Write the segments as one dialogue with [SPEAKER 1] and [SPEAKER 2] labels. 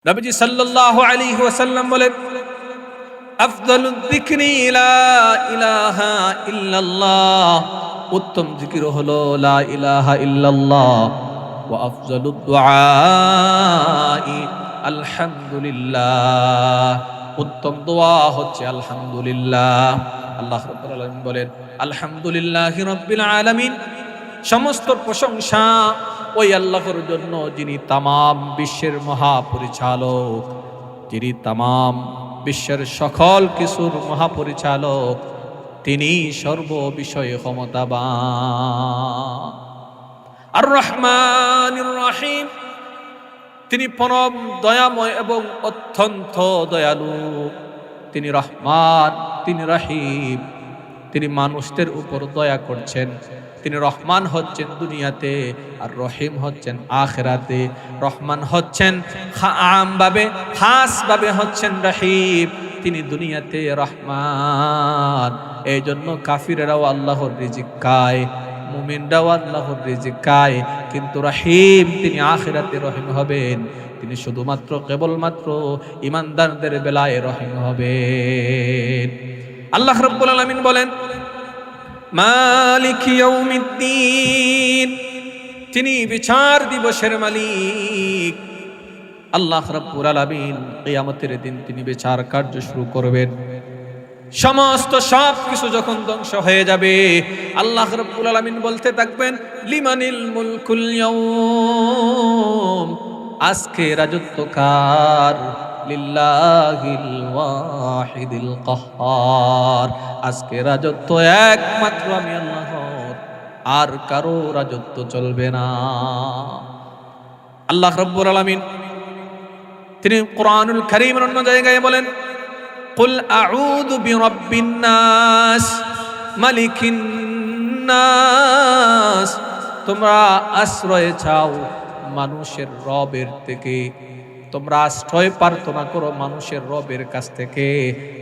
[SPEAKER 1] নবীজি সাল্লাল্লাহু আলাইহি ওয়াসাল্লাম বলেন, আফদালুয যিকরি লা ইলাহা ইল্লাল্লাহ, উত্তম জিকির হলো লা ইলাহা ইল্লাল্লাহ। ওয়া আফজালুদ দুআই আলহামদুলিল্লাহ, উত্তম দোয়া হচ্ছে আলহামদুলিল্লাহ। আল্লাহ রাব্বুল আলামিন বলেন, আলহামদুলিল্লাহি রাব্বিল আলামিন, সমস্ত প্রশংসা ওই আল্লাহর জন্য যিনি তামাম বিশ্বের মহাপরিচালক, যিনি তামাম বিশ্বের সকল কিছুর মহাপরিচালক, তিনি সর্ব বিষয়ে ক্ষমতাবান। আর রহমানির রহিম, তিনি পরম দয়াময় এবং অত্যন্ত দয়ালু। তিনি রহমান, তিনি রহিম, তিনি মানুষদের উপর দয়া করছেন। তিনি রহমান হচ্ছেন দুনিয়াতে, আর রহিম হচ্ছেন আখিরাতে। রহমান হচ্ছেন আমভাবে, খাসভাবে হচ্ছেন রহিম। তিনি দুনিয়াতে রহমান, এই জন্য কাফিরেরাও আল্লাহর রিজিক খায়, মুমিনরাও আল্লাহর রিজিক খায়। কিন্তু রহিম, তিনি আখিরাতে রহিম হবেন। তিনি শুধুমাত্র কেবলমাত্র ইমানদারদের বেলায় রহিম হবেন। আল্লাহ রাব্বুল আলামিন বলেন, মালিক ইয়াউমিদ্দিন, তিনি বিচার দিবসের মালিক। আল্লাহ রাব্বুল আলামিন কিয়ামতের দিন তিনি বিচার কার্য শুরু করবেন। সমস্ত সব কিছু যখন ধ্বংস হয়ে যাবে, আল্লাহ রাব্বুল আলামিন বলতে থাকবেন, লিমানিল মুলকুল ইয়াউম, আজকে রাজত্ব কার? লিল্লাহিল ওয়াহিদিল কাহ্হার, আজকে রাজত্ব একমাত্র আমি আল্লাহর, আর কারো রাজত্ব চলবে না। আল্লাহ রাব্বুল আলামিন তিনি কোরআনুল কারীমের অন্য জায়গায় বলেন, কুল আউযু বিরাব্বিন নাস মালিকিন নাস, তোমরা আশ্রয় চাও মানুষের রবের থেকে, তোমরা আশ্রয় প্রার্থনা করো মানুষের রবের কাছ থেকে,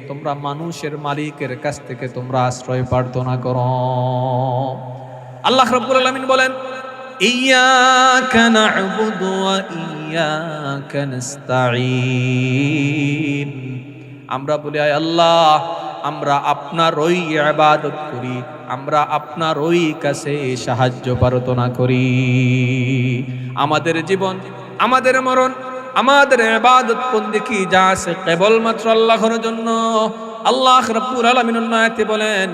[SPEAKER 1] তোমরা মানুষের মালিকের কাছ থেকে তোমরা আশ্রয় প্রার্থনা করো। আল্লাহ রাব্বুল আলামিন বলেন, ইয়্যাকা না'বুদু ওয়া ইয়্যাকা নাস্তাঈন, আমরা বলি আয় আল্লাহ, আমরা আপনার ওই ইবাদত করি, আমরা আপনার ওই কাছে সাহায্য প্রার্থনা করি। আমাদের জীবন, আমাদের মরণ, আমাদের ইবাদত বন্দেগী যা আছে কেবলমাত্র আল্লাহর জন্য। আল্লাহ রাব্বুল আলামিন আয়াতে বলেন,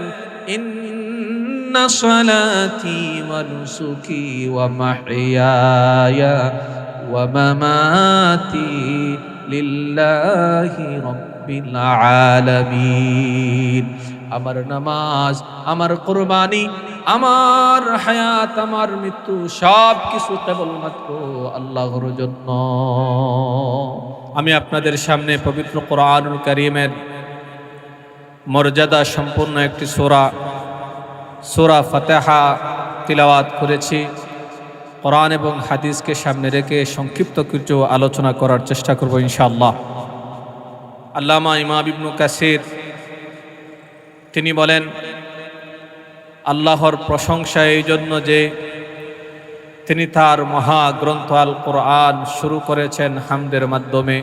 [SPEAKER 1] ইন্না সালাতি ওয়া নুসুকি ওয়া মাহইয়ায়া ওয়া মামাতি লিল্লাহি রাব্বিল আলামিন, আমার নামাজ, আমার কুরবানি, আমার হায়াত, আমার মৃত্যু সব কিছু কেবলমাত্র আল্লাহর জন্য। আমি আপনাদের সামনে পবিত্র কোরআনুল কারীমের মর্যাদা সম্পূর্ণ একটি সূরা ফাতিহা তিলাওয়াত করেছি। কোরআন এবং হাদিসকে সামনে রেখে সংক্ষিপ্ত কিছু আলোচনা করার চেষ্টা করব ইনশাআল্লাহ। আল্লামা ইমাম ইবনে কাসির তিনি বলেন, আল্লাহর প্রশংসা এই জন্য যে তিনি তার মহাগ্রন্থ আল কোরআন শুরু করেছেন হামদের মাধ্যমে।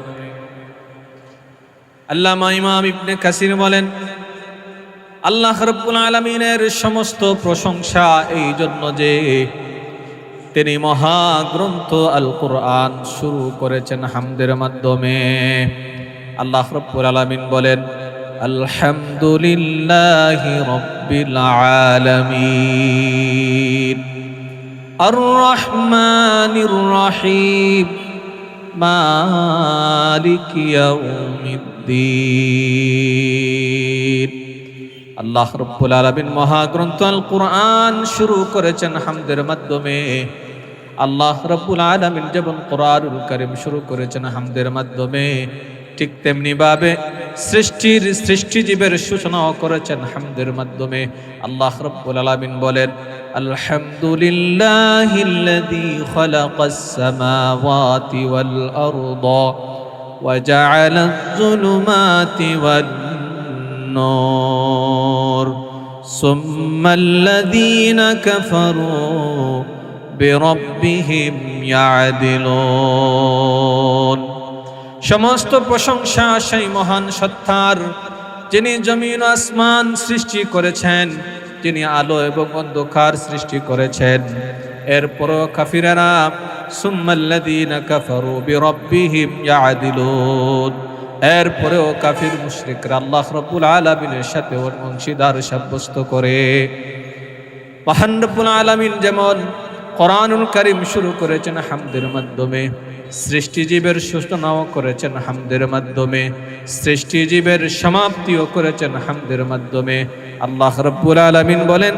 [SPEAKER 1] আল্লামা ইমাম ইবনে কাসির বলেন, আল্লাহ রাব্বুল আলামিনের সমস্ত প্রশংসা এই জন্য যে তিনি মহাগ্রন্থ আল কোরআন শুরু করেছেন হামদের মাধ্যমে। আল্লাহ রাব্বুল আলামিন বলেন, আলহামদুলিল্লাহি রাব্বিল আলামিন আর রহমানির রহিম মালিকি ইয়াউমিদ্দিন। আল্লাহ রাব্বুল আলামিন মহাগ্রন্থ আল কোরআন শুরু করেছেন হামদের মাধ্যমে। আল্লাহ রাব্বুল আলামিন যেমন কোরআনুল কারীম শুরু করেছেন হামদের মাধ্যমে, ঠিক তেমনি ভাবে সৃষ্টিজীবের সূচনাও করেছেন হামদের মাধ্যমে। আল্লাহ রাব্বুল আলামিন বলেন, আলহামদুলিল্লাহিল্লাযী খালাকাস সামাওয়াতি ওয়াল আরদা ওয়া জাআলায যুলুমাতি ওয়ান নূর সুম্মাল্লাযীনা কাফারু বিরাব্বিহিম ইয়াদিলুন। সমস্ত প্রশংসা সেই মহান সত্তার, যিনি জমিন আসমান সৃষ্টি করেছেন, যিনি আলো এবং অন্ধকার সৃষ্টি করেছেন। এরপরও কাফিরেরা সুম্মাল্লাযীনা কাফারু বিরাব্বিহিম ইয়াদিলুন, এরপরেও কাফির মুশরিকরা আল্লাহ রাব্বুল আলামিনের সাথে অংশীদার সাব্যস্ত করে। মহান রব্বুল আলামিন যেমন কোরআনুল কারীম শুরু করেছেন হামদের মাধ্যমে, সৃষ্টিজীবের সূচনাও করেছেন হামদের মাধ্যমে, সৃষ্টিজীবের সমাপ্তিও করেছেন হামদের মাধ্যমে। আল্লাহ রাব্বুল আলামিন বলেন,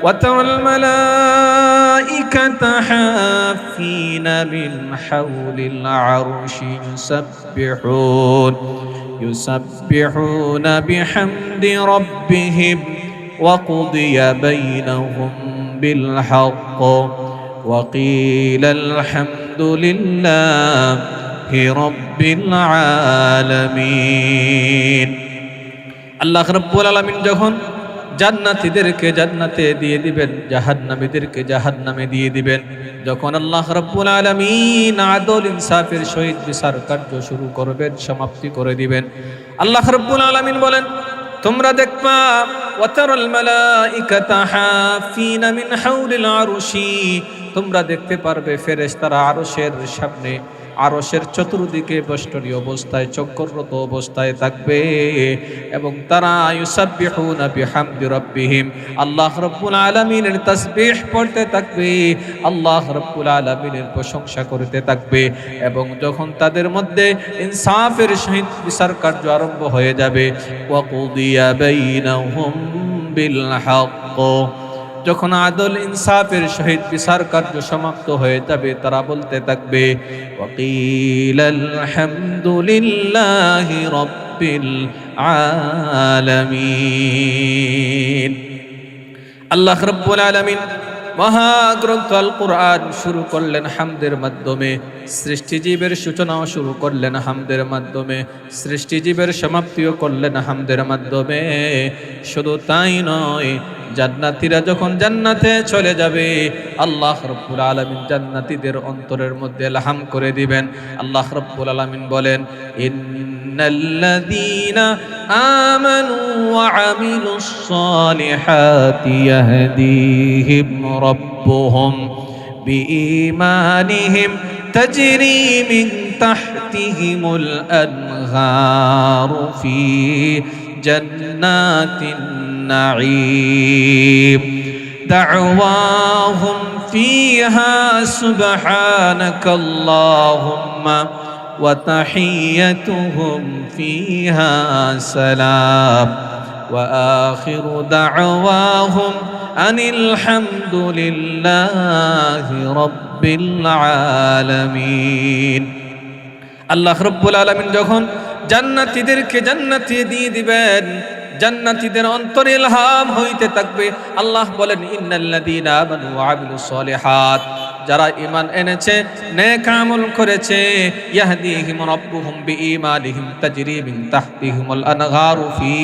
[SPEAKER 1] ওয়াতারাল মালাইকাতা হাফিনা মিন হাওলিল আরশি ইউসাব্বিহুনা বিহামদি রাব্বিহিম ওয়া কুদিয়া বাইনাহুম বিল হক ওয়া কিলাল হামদুলিল্লাহি রাব্বিল আলামিন। আল্লাহ রাব্বুল আলামিন যখন জান্নাতীদেরকে জান্নাতে দিয়ে দিবেন, জাহান্নামীদেরকে জাহান্নামে দিয়ে দিবেন, যখন আল্লাহ রাব্বুল আলামিন আদল ইনসাফের সহিত বিচার কার্য শুরু করবেন, সমাপ্তি করে দিবেন, আল্লাহ রাব্বুল আলামিন বলেন, তোমরা দেখবা ওয়াতারাল মালাইকাতা হাফিনা মিন হাওলিল আরশি, তোমরা দেখতে পারবে ফেরেশতারা আরশের সামনে, আরশের চতুর্দিকে বেষ্টনী অবস্থায় চক্কররত অবস্থায় থাকবে এবং তারা ইউসাব্বিহুনা বিহামদি রাব্বিহিম, আল্লাহ রাব্বুল আলামিনের তাসবিহ পড়তে থাকবে, আল্লাহ রাব্বুল আলামিনের প্রশংসা করতে থাকবে। এবং যখন তাদের মধ্যে ইনসাফের সহিত বিচার কার্য আরম্ভ হয়ে যাবে, ওয়া কুদিয়া বাইনাহুম বিল হক, যখন আদল ইনসাফের সহিত বিচার কার্য সমাপ্ত হয়ে যাবে, তারা বলতে থাকবে, ওয়াকিলাল হামদুলিল্লাহি রাব্বিল আলামিন। আল্লাহ রাব্বুল আলামিন মহাগ্রন্থ আল কুরআন শুরু করলেন হামদের মাধ্যমে, সৃষ্টিজীবের সূচনাও শুরু করলেন হামদের মাধ্যমে, সৃষ্টিজীবের সমাপ্তিও করলেন হামদের মাধ্যমে। শুধু তাই নয়, জান্নাতীরা যখন জান্নাতে চলে যাবে, আল্লাহ রাব্বুল আলামিন জান্নাতীদের অন্তরের মধ্যে ইলহাম করে দিবেন। আল্লাহ রাব্বুল আলামিন বলেন, ইন্নাল্লাযীনা আমানু ওয়া আমিলুস সালিহাতি ইয়াহদিহিম রাব্বুহুম বিঈমানিহিম তাজরি মিন তাহতিহিমুল আনহারু ফি জান্নাতিন নাঈম দাওয়াহুম ফিহা সুবহানাকাল্লাহুম্মা ওয়া তাহিয়্যতুহুম ফিহা সালাম ওয়া আখিরু দাওয়াহুম আনিল হামদুলিল্লাহি রাব্বিল আলামিন। আল্লাহ রাব্বুল আলামিন যখন জান্নাতীদেরকে জান্নাতে দিয়ে দিবেন, জান্নাতীদের অন্তরে ইলহাম হইতে থাকবে। আল্লাহ বলেন, ইন্নাল্লাযীনা আমানু ওয়া আমিলুস সালিহাত, যারা ঈমান এনেছে, নেক আমল করেছে, ইয়াহদিহিম রাব্বুহুম বিঈমানিহিম তাজরি মিন তাহতিহিমুল আনহারু ফি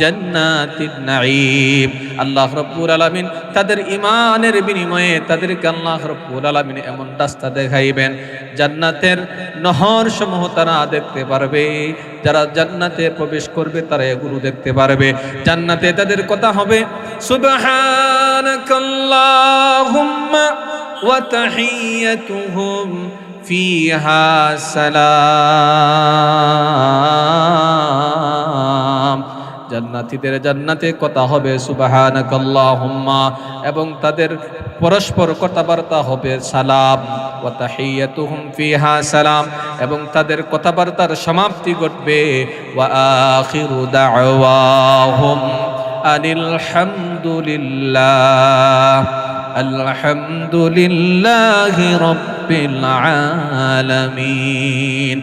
[SPEAKER 1] জান্নাতিন নাঈম। আল্লাহ রাব্বুল আলামিন তাদের ঈমানের বিনিময়ে তাদেরকে আল্লাহ রাব্বুল আলামিন এমন রাস্তা দেখাইবেন, জান্নাতের নহর সমূহ তারা দেখতে পারবে। যারা জান্নাতে প্রবেশ করবে তারা এগুলো দেখতে পারবে। জান্নাতে তাদের কথা হবে, সুবহানাকাল্লাহুম্মা ওয়া তাহিয়্যতুহুম ফিহা সালাম। জান্নাতীদের জান্নাতে কথা হবে সুবহানাকাল্লাহুম্মা, এবং তাদের পরস্পর কথাবার্তা হবে সালাম। ওয়া তাহিয়্যতুহুম ফিহা সালাম, এবং তাদের কথাবার্তার সমাপ্তি ঘটবে। ওয়া আখিরু দাওয়াহুম আনিল হামদুলিল্লাহ আলহামদুলিল্লাহি রাব্বিল আলামিন।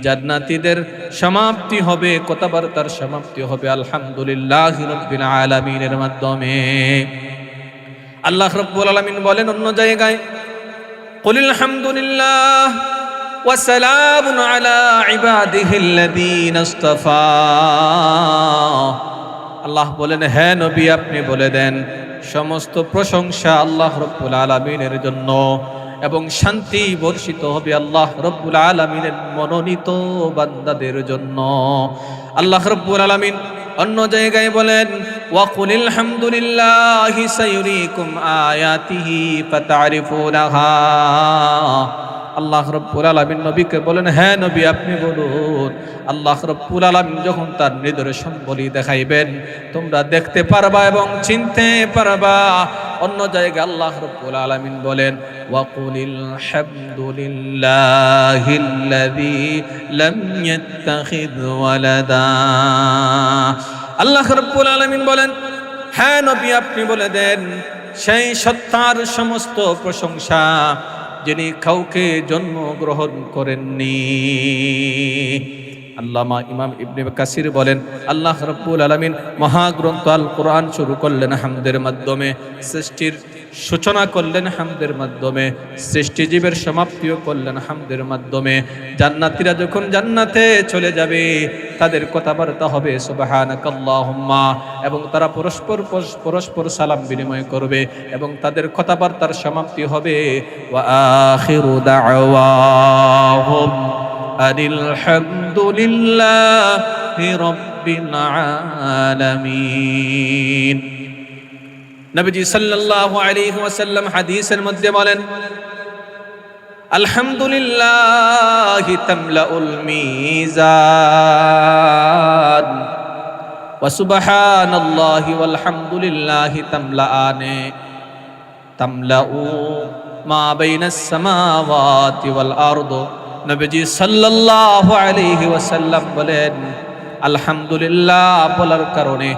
[SPEAKER 1] জান্নাতীদের সমাপ্তি হবে, কথাবার্তার সমাপ্তি হবে আলহামদুলিল্লাহি রাব্বিল আলামিনের মাধ্যমে। আল্লাহ রাব্বুল আলামিন বলেন অন্য জায়গায়, কুলিল হামদুলিল্লাহ ওয়া সালামুন আলা ইবাদিহিল্লাযীনা ইসতাফা। আল্লাহ বলেন, হে নবী আপনি বলে দেন, সমস্ত প্রশংসা আল্লাহ রাব্বুল আলামিনের জন্য এবং শান্তি বর্ষিত হবে আল্লাহ রব্বুল আলামিনের মনোনীত বান্দাদের জন্য। আল্লাহ রব্বুল আলামিন অন্য জায়গায় বলেন, ওয়াকুলিল হামদুলিল্লাহি সায়ুরিকুম আয়াতিহি ফাতারিফুনাহা। আল্লাহ রব্বুল আলামিন নবীকে বলেন, হ্যাঁ নবী আপনি বলুন, আল্লাহ রব্বুল আলামিন যখন তার নিদর্শন বলি দেখাইবেন তোমরা দেখতে পারবা এবং চিনতে পারবা। অন্য জায়গায় আল্লাহ রব্বুল আলামিন বলেন, ওয়াকুলিল হামদুলিল্লাহিল্লাযী লাম ইয়াত্তাখিয ওয়ালাদা। আল্লাহ রব্বুল আলামিন বলেন, হ্যাঁ নবী আপনি বলে দেন, সেই সত্তার সমস্ত প্রশংসা যিনি কাউকে জন্মগ্রহণ করেননি। আল্লামা ইমাম ইবনে কাসির বলেন, আল্লাহ রাব্বুল আলামিন মহাগ্রন্থ আল কোরআন শুরু করলেন হামদের মাধ্যমে, সৃষ্টির সূচনা করলেন হামদের মাধ্যমে, সৃষ্টিজীবের সমাপ্তিও করলেন হামদের মাধ্যমে। জান্নাতীরা যখন জান্নাতে চলে যাবে তাদের কথাবার্তা হবে সুবহানাকাল্লাহুম্মা, এবং তারা পরস্পর সালাম বিনিময় করবে এবং তাদের কথাবার্তার সমাপ্তি হবে ওয়া আখিরু দাওয়াহুম আনিল হামদুলিল্লাহি রাব্বিল আলামিন। নবীজি সাল্লাল্লাহু আলাইহি ওয়াসাল্লাম হাদিসের মধ্যে বলেন, আলহামদুলিল্লাহি তামলাউল মিজান ওয়া সুবহানাল্লাহি ওয়াল হামদুলিল্লাহি তামলাআনে তামলাউ মা বাইনাস সামাওয়াতি ওয়াল আরদ। নবীজি সাল্লাল্লাহু আলাইহি ওয়াসাল্লাম বলেন, আলহামদুলিল্লাহ বলার কারণে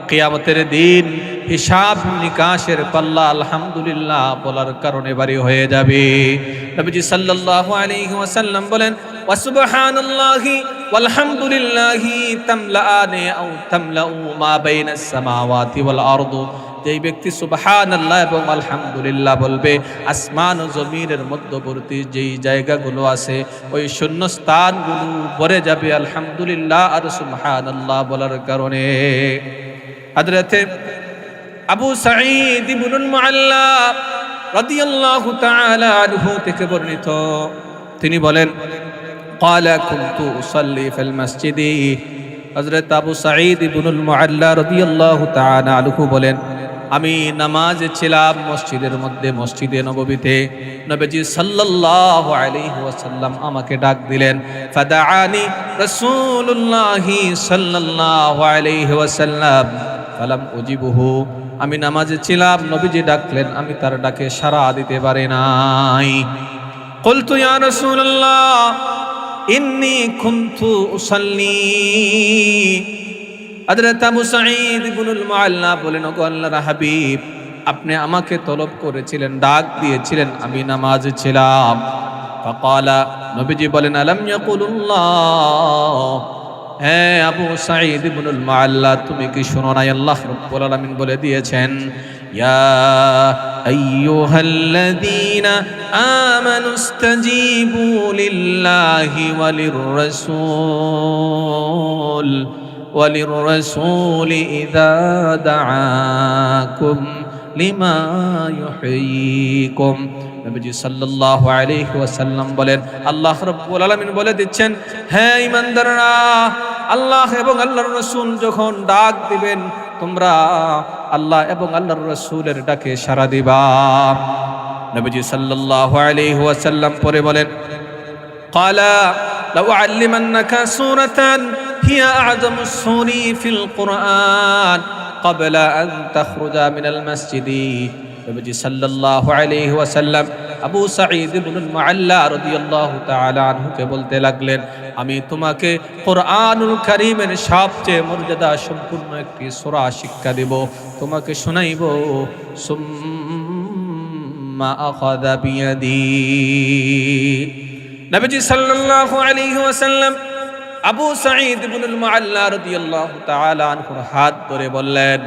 [SPEAKER 1] কিয়ামতের দিন হিসাব নিকাশের পাল্লা আলহামদুলিল্লাহ বলার কারণে ভারী হয়ে যাবে। নবীজি সাল্লাল্লাহু আলাইহি ওয়াসাল্লাম বলেন, ওয়া সুবহানাল্লাহি ওয়াল হামদুলিল্লাহি তামলাআনে আও তামলাউ মা বাইনাস সামাওয়াতি ওয়াল আরদ। যেই ব্যক্তি সুবহানাল্লাহ এবং আলহামদুলিল্লাহ বলবে, আসমান ও জমিনের মধ্যবর্তী যেই জায়গাগুলো আছে ওই শূন্য স্থানগুলো ভরে যাবে আলহামদুলিল্লাহ আর সুবহানাল্লাহ বলার কারণে। হযরতে আবু সাঈদ ইবনুল মুআল্লা রাদিয়াল্লাহু তাআলা আনহু থেকে বর্ণিত, তিনি বলেন, ক্বালা কুনতু উসাল্লি ফিল মসজিদি। হযরত আবু সাঈদ ইবনুল মুআল্লা রাদিয়াল্লাহু তাআলা আনহু বলেন, আমি নামাজে ছিলাম মসজিদের মধ্যে, মসজিদে নববীতে। নবীজি সাল্লাল্লাহু আলাইহি ওয়াসাল্লাম আমাকে ডাক দিলেন। ফাদাআনি রাসূলুল্লাহি সাল্লাল্লাহু আলাইহি ওয়াসাল্লাম ফালাম উজিবহু। আমি নামাজে ছিলাম, নবীজি ডাকলেন, আমি তার ডাকে সাড়া দিতে পারি নাই। কুলতু ইয়া রাসূলুল্লাহ ইন্নী কুনতু উসাল্লি। হযরত আবু সাঈদ ইবনুল মুআল্লা বলেন, ওগো আল্লাহর হাবিব, আপনি আমাকে তলব করেছিলেন, ডাক দিয়েছিলেন, আমি নামাজে ছিলাম। ফাকালা, নবীজি বলেন, আলাম ইয়াকুলুল্লাহ, হ্যাঁ আবু সাঈদ ইবনুল মুআল্লা তুমি কি শোনো নাই আল্লাহ রাব্বুল আলামিন বলে দিয়েছেন, ইয়া আইয়ুহাল্লাযীনা আমানু ইসতাজীবু লিল্লাহি ওয়ালির রাসূল ওয়ালির-রাসূলি ইযা দাআকুম লিমা ইউহয়িকুম। নবীজি সাল্লাল্লাহু আলাইহি ওয়াসাল্লাম বলেন, আল্লাহ রাব্বুল আলামিন বলে দিচ্ছেন, হ্যাঁ ঈমানদাররা, আল্লাহ এবং আল্লাহর রাসূল যখন ডাক দিবেন তোমরা আল্লাহ এবং আল্লাহর রাসূলের ডাকে সাড়া দিবা। নবীজি সাল্লাল্লাহু আলাইহি ওয়াসাল্লাম পরে বলেন, ক্বালা লাউ আ'ল্লিমান্নাকা সূরাতান হিয়া আ'যামুস সূরি ফিল কুরআন ক্বাবলা আন তাখরুজা মিনাল মসজিদি। নবীজি সাল্লাল্লাহু আলাইহি ওয়াসাল্লাম আবু সাঈদ ইবনুল মুআল্লা রাদিয়াল্লাহু তাআলা আনহুকে বলতে লাগলেন, আমি তোমাকে কোরআনুল কারীমের সবচেয়ে মর্যাদা সম্পূর্ণ একটি সূরা শিক্ষা দেব, তোমাকে শোনাইব। সুম্মা আখাযা বিয়াদি। নবীজি সাল্লাল্লাহু আলাইহি ওয়াসাল্লাম আবু সাঈদ ইবনুল মুআল্লা রাদিয়াল্লাহু তাআলা আনহুর হাত ধরে বললেন,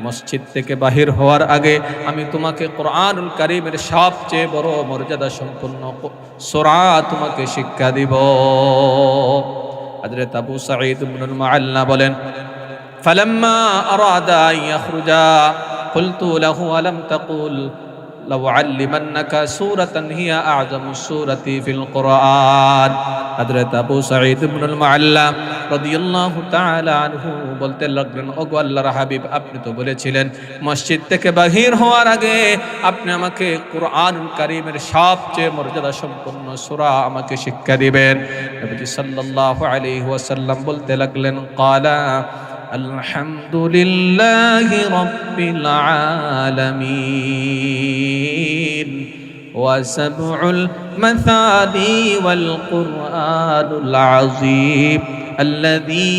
[SPEAKER 1] মসজিদ থেকে বাহির হওয়ার আগে আমি তোমাকে কোরআনুল কারীমের সবচেয়ে বড় মর্যাদা সম্পন্ন সূরা তোমাকে শিক্ষা দিব। হযরত আবু সাঈদ ইবনুল মুআল্লা বলেন, ফালাম্মা আরাদা আন ইয়াখরুজা কুলতু লাহু আলাম তাকুল লাউআল্লিমান্নাকা সূরাতান হিয়া আ'যামুস সূরাতি ফিল কুরআন। হযরত আবু সাঈদ ইবনুল মুআল্লা রাদিয়াল্লাহু তাআলা আনহু বলতে লাগলেন, ওগো আল্লাহর হাবিব, আপনি তো বলেছিলেন মসজিদ থেকে বাহির হওয়ার আগে আপনি আমাকে কুরআনুল কারীমের সবচেয়ে মর্যাদা সম্পন্ন সূরা আমাকে শিক্ষা দিবেন। নবীজি সাল্লাল্লাহু আলাইহি ওয়াসাল্লাম বলতে লাগলেন, ক্বালা আলহামদুলিল্লাহি রাব্বিল আলামিন ওয়া সাবউল মাসানি ওয়াল কুরআনুল আযীম আল্লাযী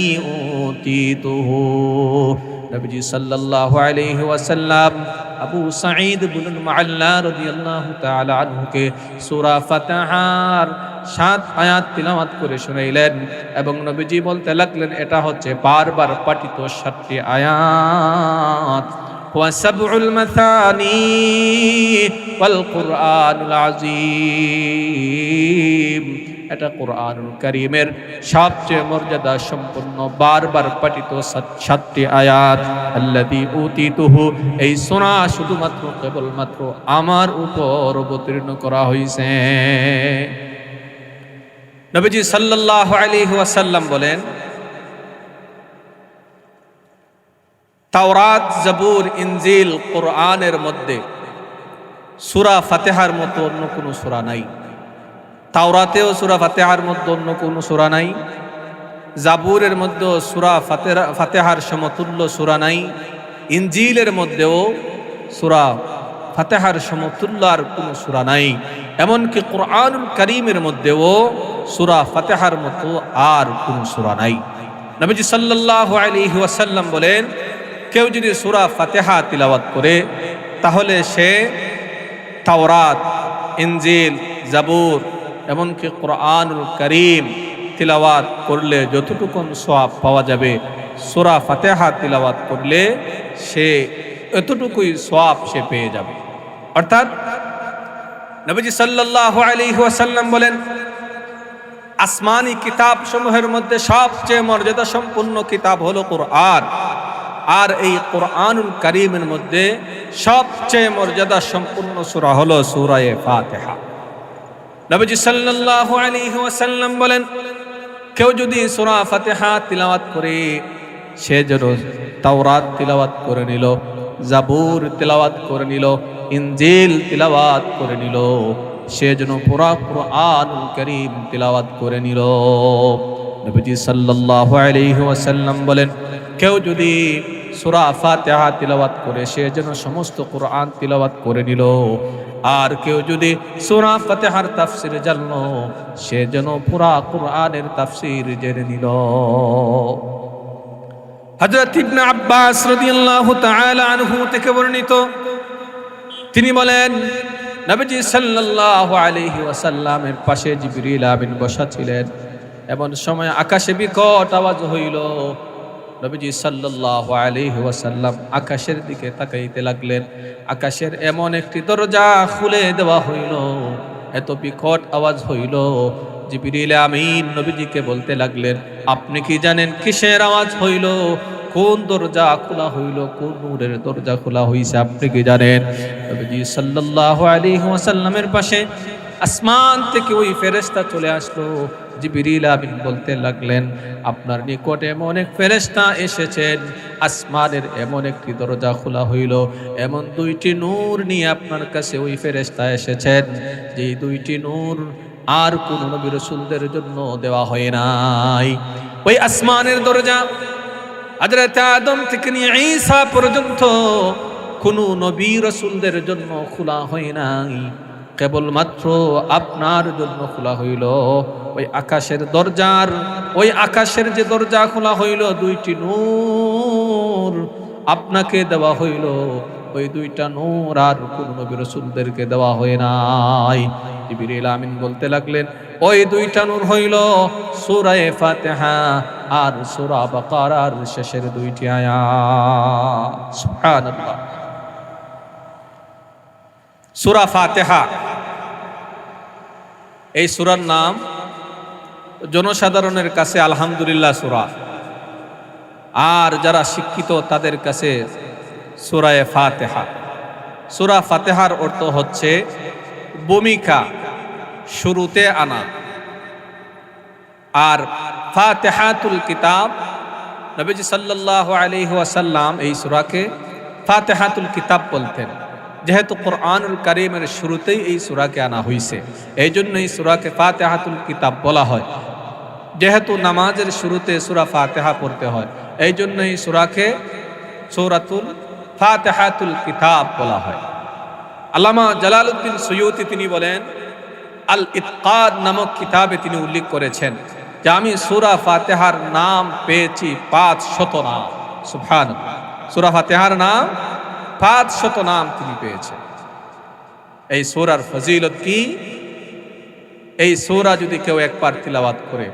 [SPEAKER 1] উতীতুহু। নবীজি সাল্লাল্লাহু আলাইহি ওয়াসাল্লাম আবু সাঈদ ইবনুল মুআল্লা রাদিয়াল্লাহু তাআলা আনহুকে সূরা ফাতিহার 7 আয়াত তিলাওয়াত করে শুনাইলেন এবং নবীজি বলতে লাগলেন, এটা হচ্ছে বারবার পঠিত 7টি আয়াত। ওয়া সাবউল মাসানি ওয়াল কুরআনুল আযীম, এটা কুরআনুল কারীমের সবচেয়ে মর্যাদা সম্পন্ন বারবার পঠিত 7টি আয়াত। আল্লাযী উতীতুহু, এই সূরা শুধুমাত্র কেবলমাত্র আমার উপর অবতীর্ণ করা হয়েছে। নবীজি সাল্লাল্লাহু আলাইহি ওয়াসাল্লাম বলেন, তাওরাত, জাবুর, ইনজিল, কোরআনের মধ্যে সূরা ফাতিহার মতো অন্য কোনো সূরা নাই। তাওরাতেও সূরা ফাতিহার মধ্যে অন্য কোনো সূরা নাই, জাবুরের মধ্যেও সূরা ফাতিহার সমতুল্য সূরা নাই, ইনজিলের মধ্যেও সূরা ফাতিহার সমতুল্য আর কোনো সূরা নাই। এমনকি কুরআনুল কারীমের মধ্যেও সূরা ফাতিহার মতো আর কোনো সূরা নাই। নবীজি সাল্লাল্লাহু আলাইহি ওয়াসাল্লাম বলেন, কেউ যদি সূরা ফাতিহা তিলাওয়াত করে তাহলে সে তাওরাত, ইনজিল, জাবুর এমনকি কুরআনুল কারীম তিলাওয়াত করলে যতটুকু সওয়াব পাওয়া যাবে, সূরা ফাতিহা তিলাওয়াত করলে সে এতটুকুই সওয়াব সে পেয়ে যাবে। অর্থাৎ নবীজি সাল্লাল্লাহু আলাইহি ওয়াসাল্লাম বলেন, আসমানি কিতাব সমূহের মধ্যে সবচেয়ে মর্যাদা সম্পন্ন কিতাব হলো কুরআন, আর এই কুরআনুল কারীমের মধ্যে সবচেয়ে মর্যাদা সম্পন্ন সূরা হলো সূরা ফাতিহা। নবীজি সাল্লাল্লাহু আলাইহি ওয়াসাল্লাম বলেন, কেউ যদি সূরা ফাতিহা তিলাওয়াত করে সে যেন তাওরাত তিলাওয়াত করে নিল, জাবুর তিলাওয়াত করে নিল, ইনজিল তিলাওয়াত করে নিল, সে যেন পুরা কুরআনুল কারীম তিলাওয়াত করে নিল। নবীজি সাল্লাল্লাহু আলাইহি ওয়াসাল্লাম বলেন, কেউ যদি সূরা ফাতিহা তিলাওয়াত করে সে যেন সমস্ত কুরআন তিলাওয়াত করে নিল, আর কেউ যদি সূরা ফাতিহার তাফসীর জানলো সে যেন পুরা কুরআনের তাফসীর জেনে নিল। হযরত ইবনে আব্বাস রাদিয়াল্লাহু তাআলা আনহু থেকে বর্ণিত, তিনি বলেন, নবীজি সাল্লাল্লাহু আলাইহি ওয়াসাল্লামের পাশে জিবরিল আমিন বসা ছিলেন। এমন সময় আকাশে বিকট আওয়াজ হইল। নবীজি সাল্লাল্লাহু আলাইহি ওয়াসাল্লাম আকাশের দিকে তাকাইতে লাগলেন। আকাশের এমন একটি দরজা খুলে দেওয়া হইল, এত বিকট আওয়াজ হইল। জিবরিল আমিন নবীজিকে বলতে লাগলেন, আপনি কি জানেন কিসের আওয়াজ হইল? কোন দরজা খোলা হইল? কোন নূরের দরজা খোলা হইছে আপনি কি জানেন? নবীজি সাল্লাল্লাহু আলাইহি ওয়াসাল্লামের পাশে আসমান থেকে ওই ফেরেশতা চলে আসলো। জিবরিল আমিন বলতে লাগলেন, আপনার নিকটে এমন এক ফেরেশতা এসেছেন, আসমানের এমন একটি দরজা খোলা হইল, এমন দুইটি নূর নিয়ে আপনার কাছে ওই ফেরেশতা এসেছেন, যে দুইটি নূর আর কোন নবী রাসূলদের জন্য দেওয়া হয় নাই। ওই আসমানের দরজা হযরত আদম থেকে নিয়ে ঈসা পর্যন্ত কোন নবী রাসূলদের জন্য খোলা হয় নাই, কেবলমাত্র আপনার জন্য খোলা হইল। ওই আকাশের যে দরজা খোলা হইল, দুইটি নূর আপনাকে দেওয়া হইল, ওই দুইটা নূর আর কোন নবী রাসূলদেরকে দেওয়া হয় নাই। জিবরিল আমিন বলতে লাগলেন, ওই দুইটা নূর হইল সূরা ফাতিহা আর সূরা বাকারার শেষের দুইটি আয়াত। সুবহানাল্লাহ। সূরা ফাতিহা, এই সূরার নাম জনসাধারণের কাছে আলহামদুলিল্লাহ সূরা, আর যারা শিক্ষিত তাদের কাছে সূরা ফাতিহা। সূরা ফাতিহার অর্থ হচ্ছে ভূমিকা শুরুতে আনা। আর ফাতিহাতুল কিতাব, নবীজি সাল্লাল্লাহু আলাইহি ওয়াসাল্লাম এই সূরাকে ফাতিহাতুল কিতাব বলতেন, যেহেতু কোরআনুল কারীমের শুরুতেই এই সূরাকে আনা হয়েছে, এই জন্য এই সূরাকে ফাতিহাতুল কিতাব বলা হয়। যেহেতু নামাজের শুরুতে সূরা ফাতিহা পড়তে হয়, এই জন্য এই সূরাকে সূরাতুল ফাতিহাতুল কিতাব বলা হয়। আল্লামা জালালউদ্দিন সুয়ুতি তিনি বলেন, আল ইতকাদ নামক কিতাবে তিনি উল্লেখ করেছেন যে আমি সূরা ফাতিহার নাম পেয়েছি 500 নাম। সুবহানাল্লাহ, সূরা ফাতিহার নাম 500 নাম তিনি পেয়েছেন। এই সূরার ফজিলত কি? এই সূরা যদি কেউ একবার তিলাওয়াত করে,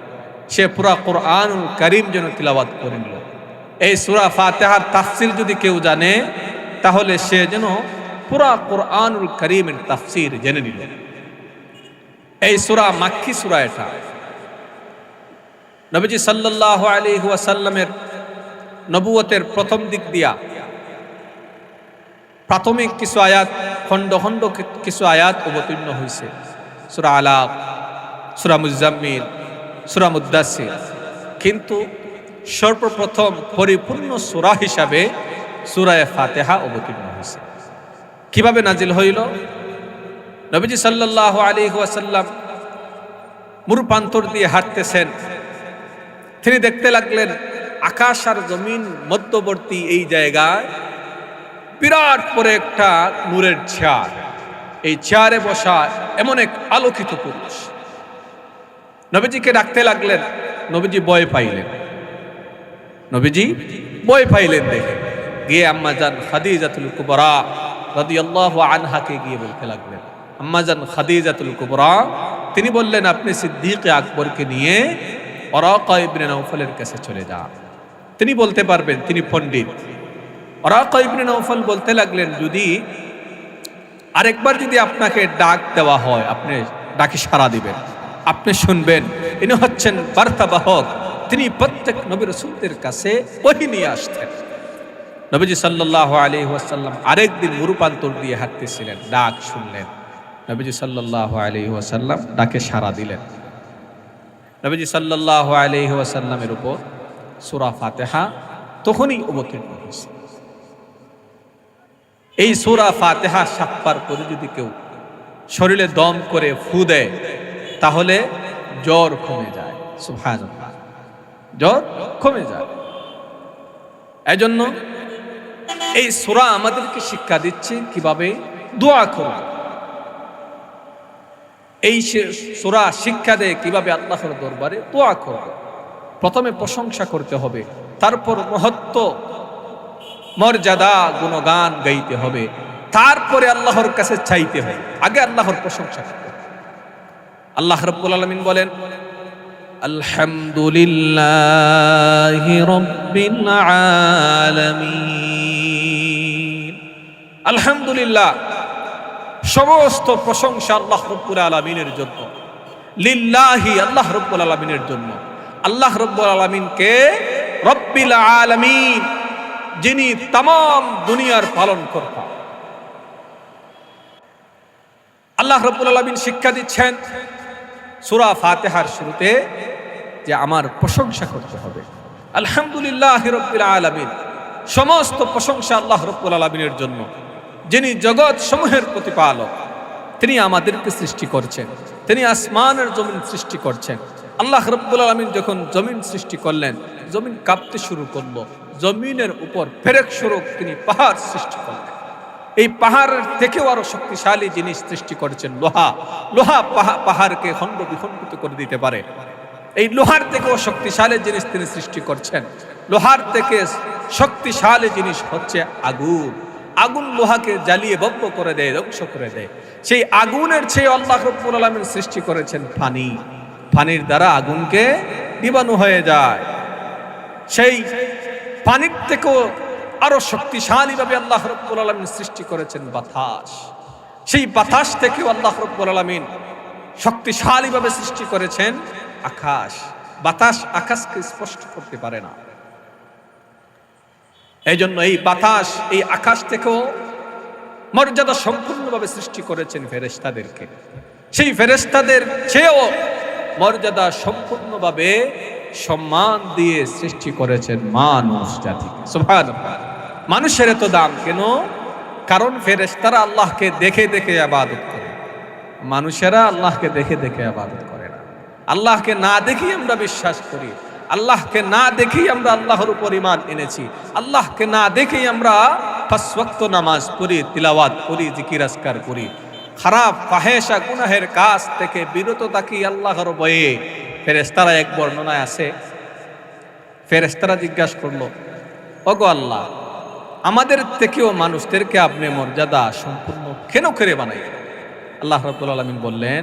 [SPEAKER 1] সে পুরা কোরআনুল কারীম যেন তিলাওয়াত করে নিল। এই সূরা ফাতিহার তাফসীর যদি কেউ জানে, তাহলে সে যেন পুরা কোরআনুল কারীমের তাফসীর জেনে নিল। এই সূরা মাক্কি সূরা। এটা নবীজি সাল্লাল্লাহু আলাইহি ওয়াসাল্লামের নবুয়তের প্রথম দিক দিয়া প্রাথমিক কিছু আয়াত, খণ্ড খণ্ড কিছু আয়াত অবতীর্ণ হয়েছে। সূরা আলাক, সূরা মুজাম্মিল, সূরা মুদ্দাসির। কিন্তু সর্বপ্রথম পরিপূর্ণ সূরা হিসাবে সূরা ফাতিহা অবতীর্ণ হয়েছে। কিভাবে নাজিল হইল? নবীজি সাল্লাল্লাহু আলাইহি ওয়াসাল্লাম মুরুপান্তর দিয়ে হাঁটতেছেন। তিনি দেখতে লাগলেন আকাশ আর জমিন মধ্যবর্তী এই জায়গায় বিরাট পরে একটা নূরের চেয়ার, এই চেয়ারে বসা এমন এক আলোকিত পুরুষ। নবীজিকে ডাকতে লাগলেন। নবীজি ভয় পাইলেন। নবীজি ভয় পাইলেন দেখে গিয়ে আম্মাজান খাদিজাতুল কুবরা রাদিয়াল্লাহু আনহাকে গিয়ে বলতে লাগলেন। আম্মাজান খাদিজাতুল কুবরা তিনি বললেন, আপনি সিদ্দিকে আকবরকে নিয়ে ওরাকা ইবনে নওফলের কাছে চলে যান, তিনি বলতে পারবেন, তিনি পণ্ডিত। ওরাকা ইবনে নওফল বলতে লাগলেন, যদি আরেকবার যদি আপনাকে ডাক দেওয়া হয়, আপনি ডাকে সাড়া দিবেন, আপনি শুনবেন। ইনি হচ্ছেন বার্তাবাহক, তিনি প্রত্যেক নবী রাসূলদের কাছে ওহী নিয়ে আসতেন। নবীজি সাল্লাল্লাহু আলাইহি ওয়াসাল্লাম আরেকদিন মুরুপান্তর দিয়ে হাঁটতেছিলেন, ডাক শুনলেন। নবীজি সাল্লাল্লাহু আলাইহি ওয়াসাল্লাম ডাকে সাড়া দিলেন। নবীজি সাল্লাল্লাহু আলাইহি ওয়াসাল্লামের উপর সূরা ফাতিহা তখনই অবতীর্ণ হয়েছে। এই সূরা ফাতিহা 7 বার করে যদি কেউ শরীরে দম করে ফু দেয়, তাহলে জ্বর কমে যায়। সুবহানাল্লাহ, জ্বর কমে যায়। এজন্য এই সূরা আমাদেরকে শিক্ষা দিচ্ছে কিভাবে দোয়া করব। এই সূরা শিক্ষা দেয় কিভাবে আল্লাহর দরবারে দোয়া করব। প্রথমে প্রশংসা করতে হবে, তারপর মহত্ব, মর্যাদা, গুণগান গাইতে হবে, তারপরে আল্লাহর কাছে চাইতে হবে। আগে আল্লাহর প্রশংসা করতে হবে। আল্লাহ রাব্বুল আলামিন বলেন, আলহামদুলিল্লাহি রাব্বিল আলামিন। আলহামদুলিল্লাহ, সমস্ত প্রশংসা আল্লাহ রাব্বুল আলামিনের জন্য। লিল্লাহি, আল্লাহ রাব্বুল আলামিনের জন্য। আল্লাহ রাব্বুল আলামিনকে রব্বিল আলামিন, যিনি तमाम দুনিয়ার পালনকর্তা। আল্লাহ রাব্বুল আলামিন শিক্ষা দিচ্ছেন সূরা ফাতিহার শুরুতে যে আমার প্রশংসা করতে হবে। আলহামদুলিল্লাহি রাব্বিল আলামিন, সমস্ত প্রশংসা আল্লাহ রাব্বুল আলামিনের জন্য, যিনি জগৎ সমূহের প্রতিপালক। তিনি আমাদেরকে সৃষ্টি করছেন, তিনি আসমান আর জমিন সৃষ্টি করছেন। আল্লাহ রাব্বুল আলামিন যখন জমিন সৃষ্টি করলেন, জমিন কাঁপতে শুরু করলো। জমিনের উপর ফেরেক স্বরূপ তিনি পাহাড় সৃষ্টি করলেন। এই পাহাড়ের থেকেও আরো শক্তিশালী জিনিস সৃষ্টি করেছেন লোহা। লোহা পাহাড়কে খণ্ড বিখণ্ডিত করে দিতে পারে। এই লোহার থেকেও শক্তিশালী জিনিস তিনি সৃষ্টি করছেন। লোহার থেকে শক্তিশালী জিনিস হচ্ছে আগুন। আগুন লোহাকে জ্বালিয়ে ভস্ম করে দেয়, ধ্বংস করে দেয়। সেই আগুনের চেয়ে আল্লাহ রাব্বুল আলামিন সৃষ্টি করেছেন পানি। পানির দ্বারা আগুনকে নিবানো হয়ে যায়। সেই পানির থেকেও আরো শক্তিশালী ভাবে আল্লাহ রাব্বুল আলামিন সৃষ্টি করেছেন বাতাস। সেই বাতাস থেকেও আল্লাহ রাব্বুল আলামিন শক্তিশালী ভাবে সৃষ্টি করেছেন আকাশ। বাতাস আকাশকে স্পর্শ করতে পারে না। এই জন্য এই বাতাস, এই আকাশ থেকেও মর্যাদা সম্পূর্ণভাবে সৃষ্টি করেছেন ফেরেশতাদেরকে। সেই ফেরেশতাদের চেয়েও মর্যাদা সম্পূর্ণভাবে সম্মান দিয়ে সৃষ্টি করেছেন মানুষ জাতিকে। সুবহানাল্লাহ। মানুষের এত দাম কেন? কারণ ফেরেশতারা আল্লাহকে দেখে দেখে ইবাদত করে, মানুষেরা আল্লাহকে দেখে দেখে ইবাদত করে না। আল্লাহকে না দেখেই আমরা বিশ্বাস করি, আল্লাহকে না দেখেই আমরা আল্লাহর উপর ঈমান এনেছি, আল্লাহকে না দেখেই আমরা ৫ ওয়াক্ত নামাজ পড়ি, তিলাওয়াত করি, জিকির আজকার করি, খারাপ ফাহেশা গুনাহের কাজ থেকে বিরত থাকি আল্লাহর ভয়ে। ফেরেশতারা এক বর্ণনায় আছে, ফেরেশতারা জিজ্ঞাসা করলো, ওগো আল্লাহ, আমাদের থেকেও মানুষদেরকে আপনি মর্যাদা সম্পূর্ণ কেন করে বানাইলেন? আল্লাহ রাব্বুল আলামিন বললেন,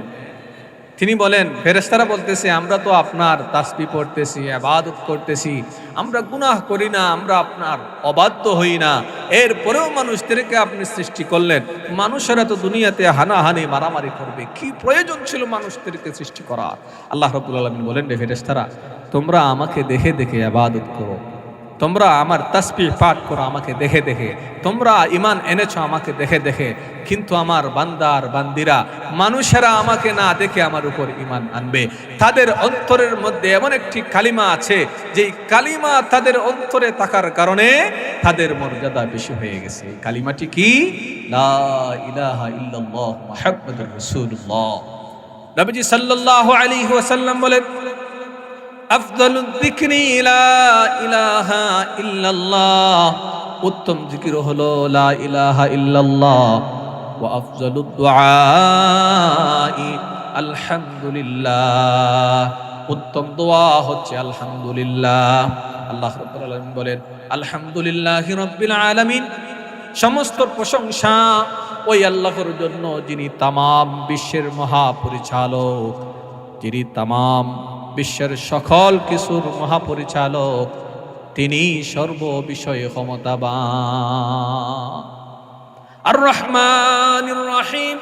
[SPEAKER 1] তিনি বলেন, ফেরেশতারা বলতেছে, আমরা তো আপনার তাসবিহ পড়তেছি, ইবাদত করতেছি, আমরা গুনাহ করি না, আমরা আপনার অবাধ্য হই না, এরপরেও মানুষদেরকে আপনি সৃষ্টি করলেন। মানুষেরা তো দুনিয়াতে হানাহানি মারামারি করবে, কি প্রয়োজন ছিল মানুষদেরকে সৃষ্টি করার? আল্লাহ রাব্বুল আলামিন বলেন, রে ফেরেশতারা, তোমরা আমাকে দেখে দেখে ইবাদত করো, তোমরা আমার তাসবিহ পাঠ করো আমাকে দেখে দেখে, তোমরা ঈমান এনেছো আমাকে দেখে দেখে, কিন্তু আমার বান্দার বান্দিরা মানুষেরা আমাকে না দেখে আমার উপর ঈমান আনবে। তাদের অন্তরের মধ্যে এমন একটি কালিমা আছে, যেই কালিমা তাদের অন্তরে থাকার কারণে তাদের মর্যাদা বেশি হয়ে গেছে। এই কালিমাটি কি? লা ইলাহা ইল্লাল্লাহ মুহাম্মাদুর রাসূলুল্লাহ। নবীজি সাল্লাল্লাহু আলাইহি ওয়াসাল্লাম বলেন, আফদালুদ যিকরি লা ইলাহা ইল্লাল্লাহ, উত্তম জিকির হলো লা ইলাহা ইল্লাল্লাহ। ওয়া আফজালুদ দুআই আলহামদুলিল্লাহ, উত্তম দোয়া হচ্ছে আলহামদুলিল্লাহ। আল্লাহ রাব্বুল আলামিন বলেন, আলহামদুলিল্লাহি রাব্বিল আলামিন, সমস্ত প্রশংসা ওই আল্লাহর জন্য যিনি তামাম বিশ্বের মহাপরিচালক, যিনি তামাম বিশ্বের সকল কিছুর মহাপরিচালক, তিনি সর্ব বিষয়ে ক্ষমতাবান। আর রহমানির রহিম,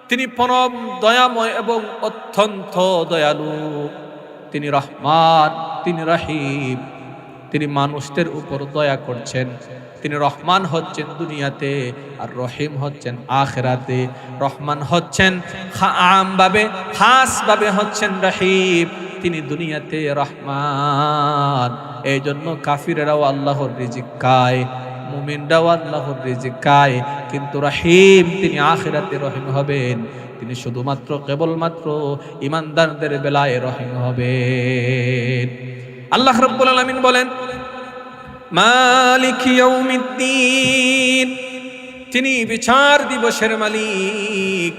[SPEAKER 1] তিনি পরম দয়াময় এবং অত্যন্ত দয়ালু। তিনি রহমান, তিনি রহিম, তিনি মানুষদের উপর দয়া করছেন। তিনি রহমান হচ্ছেন দুনিয়াতে, আর রহিম হচ্ছেন আখিরাতে। রহমান হচ্ছেন আমভাবে, খাসভাবে হচ্ছেন রহিম। তিনি দুনিয়াতে রহমান, এই জন্য কাফিরেরাও আল্লাহর রিজিক খায়, মুমিনরাও আল্লাহর রিজিক খায়, কিন্তু রহিম তিনি আখিরাতে রহিম হবেন। তিনি শুধুমাত্র কেবলমাত্র ঈমানদারদের বেলায় রহিম হবেন। আল্লাহ রাব্বুল আলামিন বলেন, মালিক ইয়াউমিদ্দিন, তিনি বিচার দিবসের মালিক।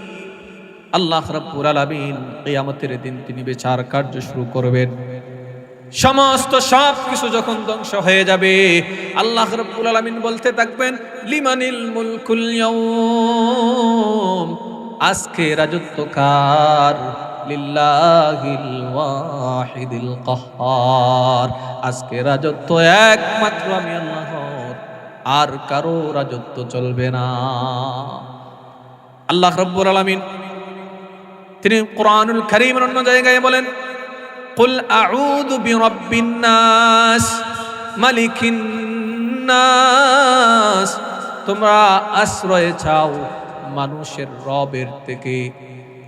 [SPEAKER 1] আল্লাহ রাব্বুল আলামিন কিয়ামতের দিন তিনি বিচার কার্য শুরু করবেন। সমস্ত সব কিছু যখন ধ্বংস হয়ে যাবে, আল্লাহ রাব্বুল আলামিন বলতে থাকবেন, লিমানিল মুলকুল ইয়াউম, আজকে রাজত্ব কার? লিল্লাহিল ওয়াহিদিল কাহ্হার, আজকে রাজত্ব একমাত্র আমি আল্লাহর, আর কারো রাজত্ব চলবে না। আল্লাহ রাব্বুল আলামিন তিনি কুরআনুল কারীমের অন্য জায়গায় বলেন, কুল আউযু বিরাব্বিন নাস মালিকিন নাস, তোমরা আশ্রয় চাও মানুষের রবের থেকে,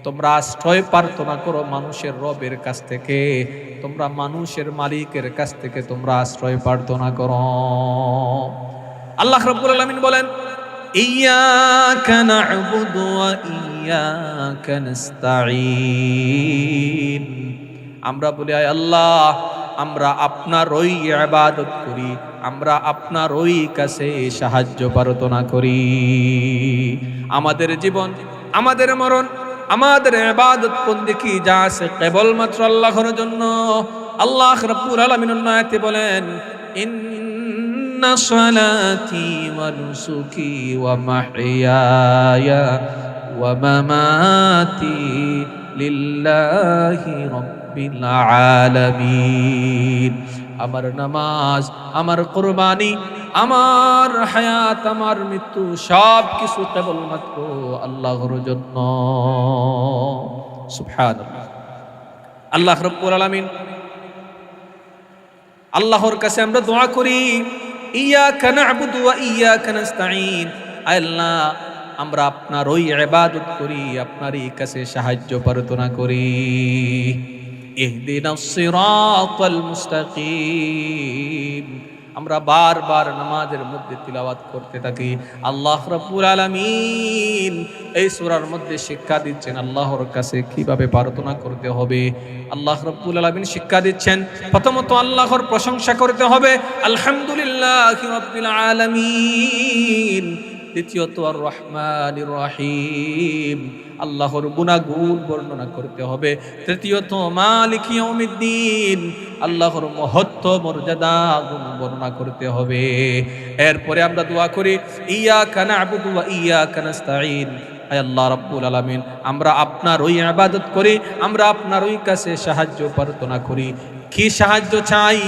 [SPEAKER 1] তোমরা আশ্রয় প্রার্থনা করো মানুষের রবের কাছ থেকে, তোমরা মানুষের মালিকের কাছ থেকে তোমরা আশ্রয় প্রার্থনা করো। আল্লাহ রাব্বুল আলামিন বলেন, ইয়্যাকা না'বুদু ওয়া ইয়্যাকা নাস্তাঈন, আমরা বলি, আয় আল্লাহ, আমরা আপনারই ইবাদত করি, আমরা আপনারই কাছে সাহায্য প্রার্থনা করি। আমাদের জীবন, আমাদের মরণ, আমাদের ইবাদত বন্দেগী যা আছে কেবলমাত্র আল্লাহর জন্য। আল্লাহ রাব্বুল আলামিন আয়াতে বলেন, ইন্না সালাতি ওয়া নুসুকি ওয়া মাহইয়ায়া ওয়া মামাতি লিল্লাহি রাব্বিল আলামিন, আমার নামাজ, আমার কুরবানি, আমার হায়াত, আমার মৃত্যু সব কিছু কেবলমাত্র আল্লাহর জন্য। সুবহানাল্লাহ। আল্লাহ রাব্বুল আলামিন, আল্লাহর কাছে আমরা দোয়া করি, ইয়্যাকা না'বুদু ওয়া ইয়্যাকা নাস্তাঈন, আল্লাহ আমরা আপনার ওই ইবাদত করি, আপনারই কাছে সাহায্য প্রার্থনা করি। ইহদিনাস সিরাতাল মুস্তাকিম। আমরা বারবার নামাজের মধ্যে তিলাওয়াত করতে থাকি। আল্লাহ রাব্বুল আলামিন এই সূরার মধ্যে শিক্ষা দিচ্ছেন আল্লাহর কাছে কিভাবে প্রার্থনা করতে হবে। আল্লাহ রাব্বুল আলামিন শিক্ষা দিচ্ছেন প্রথমত আল্লাহর প্রশংসা করতে হবে, আলহামদুলিল্লাহি রাব্বিল আলামিন। দ্বিতীয়ত আর রহমানির রহিম, আল্লাহর গুণাগুণ বর্ণনা করতে হবে। তৃতীয়ত মালিক ইয়াউমিদ্দিন, আল্লাহর মহত্ব মর্যাদা গুণ বর্ণনা করতে হবে। এরপরে আমরা দোয়া করি ইয়াকা না'বুদু ওয়া ইয়াকা নাস্তাঈন। আয় আল্লাহ রাব্বুল আলামিন, আমরা আপনার ওই ইবাদত করি, আমরা আপনার ওই কাছে সাহায্য প্রার্থনা করি। কি সাহায্য চাই?